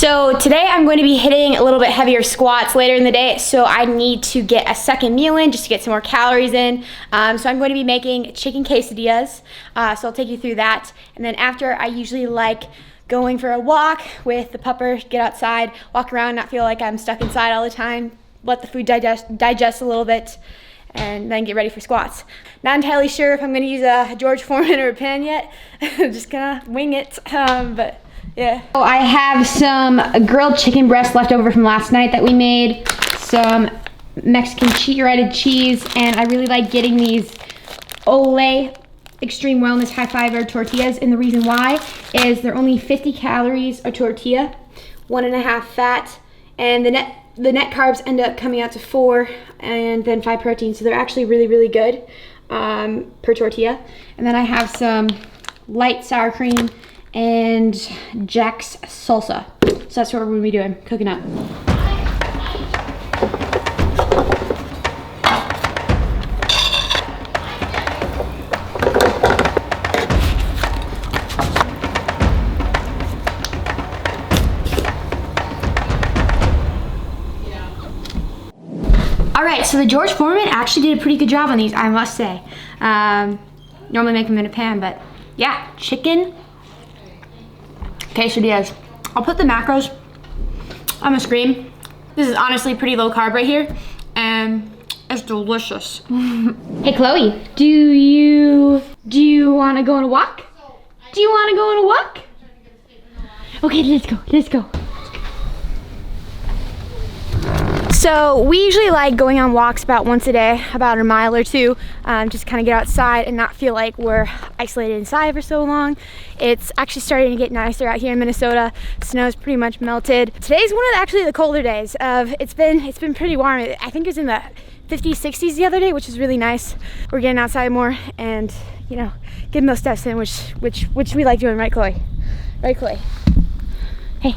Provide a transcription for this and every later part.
So today I'm going to be hitting a little bit heavier squats later in the day, so I need to get a second meal in just to get some more calories in. So I'm going to be making chicken quesadillas, so I'll take you through that. And then after, I usually like going for a walk with the pupper, get outside, walk around, not feel like I'm stuck inside all the time, let the food digest a little bit, and then get ready for squats. Not entirely sure if I'm gonna use a George Foreman or a pan yet. Just gonna wing it, but yeah. So I have some grilled chicken breast left over from last night that we made, some Mexican shredded cheese, and I really like getting these Ole Extreme Wellness High Fiber tortillas, and the reason why is they're only 50 calories a tortilla, 1.5 fat, and the net carbs end up coming out to 4, and then 5 protein, so they're actually really good per tortilla. And then I have some light sour cream and Jack's salsa. So that's what we're gonna be doing, cooking up. All right, so the George Foreman actually did a pretty good job on these, I must say. Normally make them in a pan, but yeah, chicken quesadillas. I'll put the macros on the screen. This is honestly pretty low carb right here, and it's delicious. Hey Chloe, do you want to go on a walk? Do you want to go on a walk? Okay, let's go. So we usually like going on walks about once a day, about a mile or two, just kind of get outside and not feel like we're isolated inside for so long. It's actually starting to get nicer out here in Minnesota. Snow's pretty much melted. Today's one of the colder days. It's been pretty warm. I think it was in the 50s, 60s the other day, which is really nice. We're getting outside more and, you know, getting those steps in, which we like doing, right, Chloe? Right, Chloe? Hey.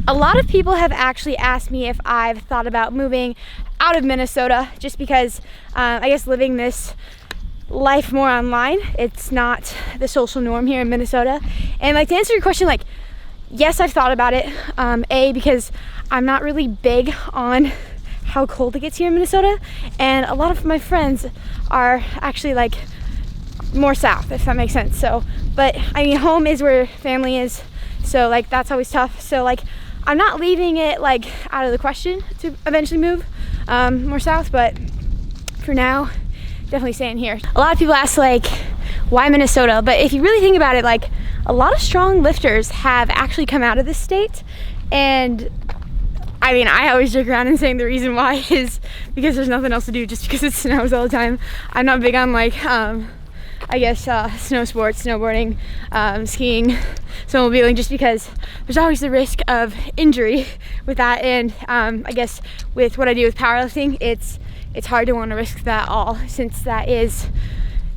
A lot of people have actually asked me if I've thought about moving out of Minnesota, just because I guess living this life more online, it's not the social norm here in Minnesota. And like, to answer your question, like, yes, I've thought about it. Because I'm not really big on how cold it gets here in Minnesota, and a lot of my friends are actually like more south, if that makes sense. So, but I mean, home is where family is, so like that's always tough. So like, I'm not leaving it like out of the question to eventually move more south, but for now, definitely staying here. A lot of people ask like, why Minnesota? But if you really think about it, like, a lot of strong lifters have actually come out of this state. And I mean, I always joke around and saying the reason why is because there's nothing else to do, just because it snows all the time. I'm not big on like, I guess snow sports, snowboarding, skiing, snowmobiling, just because there's always the risk of injury with that. And I guess with what I do with powerlifting, it's hard to want to risk that all, since that is,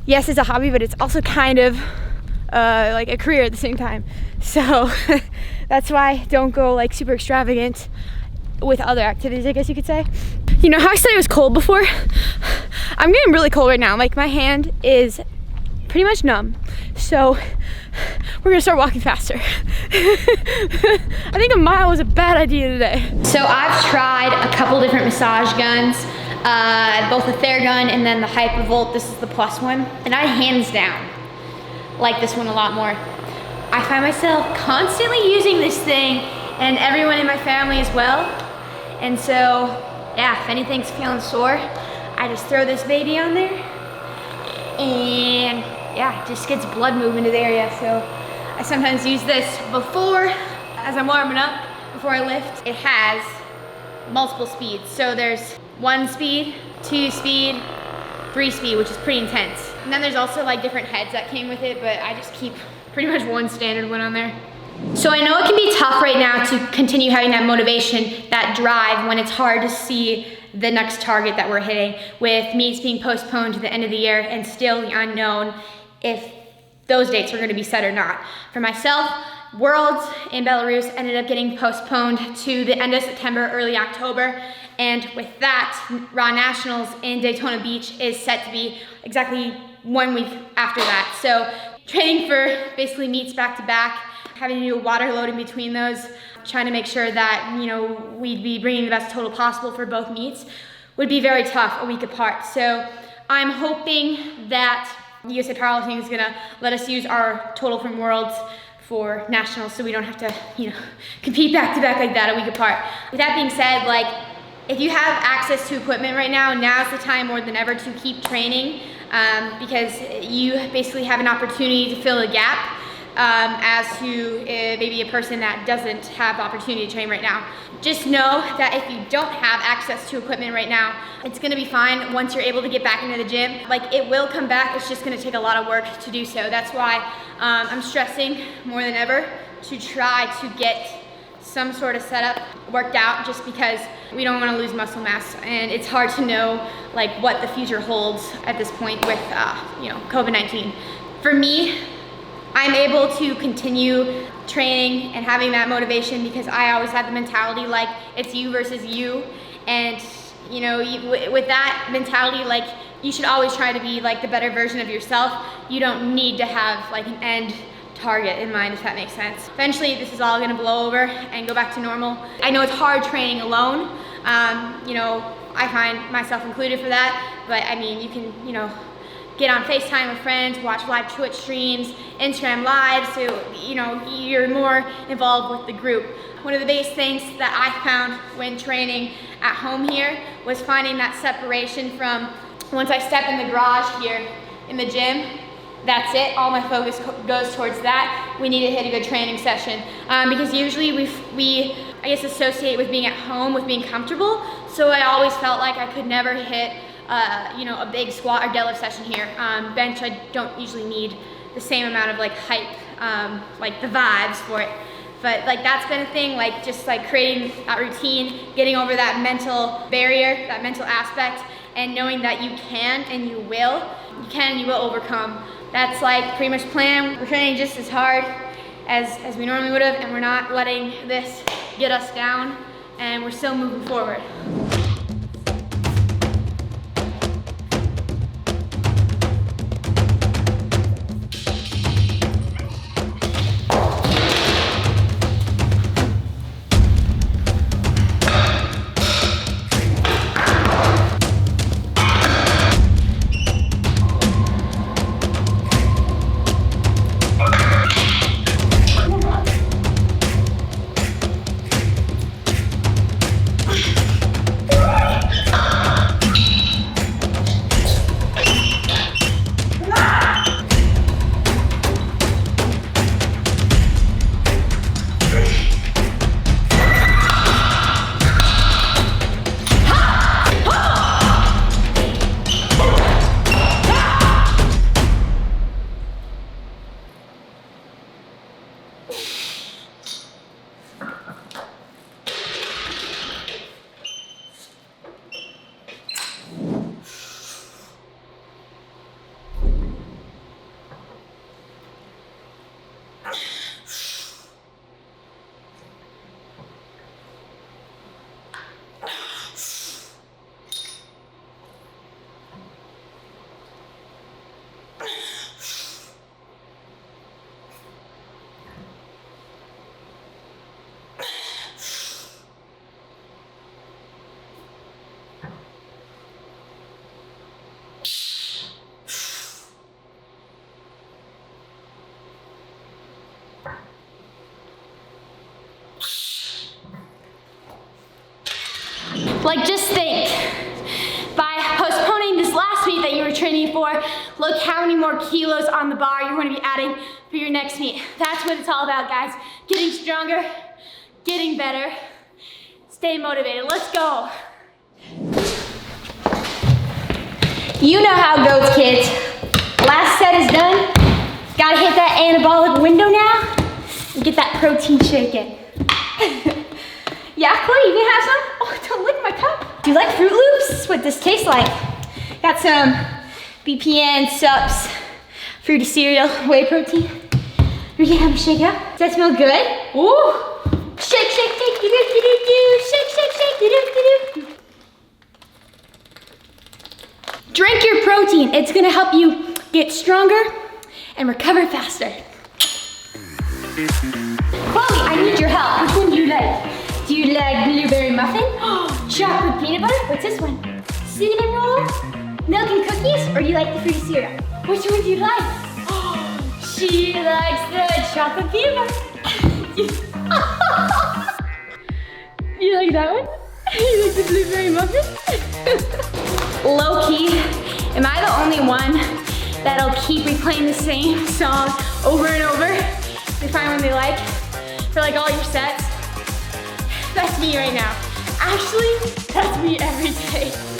yes, it's a hobby, but it's also kind of like a career at the same time. So that's why I don't go like super extravagant with other activities, I guess you could say. You know how I said it was cold before? I'm getting really cold right now. Like, my hand is pretty much numb, so we're gonna start walking faster. I think a mile was a bad idea today. So I've tried a couple different massage guns, both the Theragun and then the Hypervolt. This is the plus one, and I hands down like this one a lot more. I find myself constantly using this thing, and everyone in my family as well. And so yeah, if anything's feeling sore, I just throw this baby on there, and yeah, it just gets blood moving to the area. So I sometimes use this before, as I'm warming up, before I lift. It has multiple speeds. So there's 1 speed, 2 speed, 3 speed, which is pretty intense. And then there's also like different heads that came with it, but I just keep pretty much one standard one on there. So I know it can be tough right now to continue having that motivation, that drive, when it's hard to see the next target that we're hitting, with meets being postponed to the end of the year and still the unknown if those dates are going to be set or not. For myself, Worlds in Belarus ended up getting postponed to the end of September, early October, and with that, Raw Nationals in Daytona Beach is set to be exactly 1 week after that. So training for basically meets back to back, having to do a water load in between those, trying to make sure that, you know, we'd be bringing the best total possible for both meets would be very tough a week apart. So I'm hoping that USA Powerlifting is gonna let us use our total from Worlds for nationals so we don't have to, you know, compete back to back like that a week apart. With that being said, like, if you have access to equipment right now, now's the time more than ever to keep training because you basically have an opportunity to fill a gap as to maybe a person that doesn't have the opportunity to train right now. Just know that if you don't have access to equipment right now, it's gonna be fine once you're able to get back into the gym. Like, it will come back, it's just gonna take a lot of work to do so. That's why I'm stressing more than ever to try to get some sort of setup worked out, just because we don't wanna lose muscle mass, and it's hard to know like what the future holds at this point with you know, COVID-19. For me, I'm able to continue training and having that motivation because I always had the mentality like it's you versus you, and you know, with that mentality, like, you should always try to be like the better version of yourself. You don't need to have like an end target in mind, if that makes sense. Eventually this is all gonna blow over and go back to normal. I know it's hard training alone, you know, I find myself included for that, but I mean, you can, you know, get on FaceTime with friends, watch live Twitch streams, Instagram live, so you know, you're more involved with the group. One of the biggest things that I found when training at home here was finding that separation from once I step in the garage here in the gym, that's it, all my focus goes towards that. We need to hit a good training session because usually we I guess associate with being at home with being comfortable, so I always felt like I could never hit you know, a big squat or deadlift session here. Bench, I don't usually need the same amount of like hype, like the vibes for it. But like, that's been a thing, like just like creating that routine, getting over that mental barrier, that mental aspect, and knowing that you can and you will, overcome. That's like pretty much plan. We're training just as hard as we normally would have, and we're not letting this get us down, and we're still moving forward. Like, just think, by postponing this last meet that you were training for, look how many more kilos on the bar you're going to be adding for your next meet. That's what it's all about, guys. Getting stronger, getting better, stay motivated. Let's go. You know how it goes, kids. Last set is done. Gotta hit that anabolic window now and get that protein shaken. Yeah, Chloe, you gonna have some? Oh, don't lick my cup. Do you like Fruit Loops? This is what this tastes like. Got some BPN, Sups, fruity cereal, whey protein. We can have a shake up. Does that smell good? Ooh. Shake, shake, shake, do do do do do. Shake, shake, shake, do do do do. Drink your protein. It's gonna help you get stronger and recover faster. I need your help. Which one do you like? Do you like blueberry muffin? Chocolate peanut butter? What's this one? Cinnamon roll? Milk and cookies? Or do you like the fruity cereal? Which one do you like? She likes the chocolate peanut butter. You like that one? You like the blueberry muffin? Low key, am I the only one that'll keep replaying the same song over and over? They find one they like for like all your sets? That's me right now. Actually, that's me every day.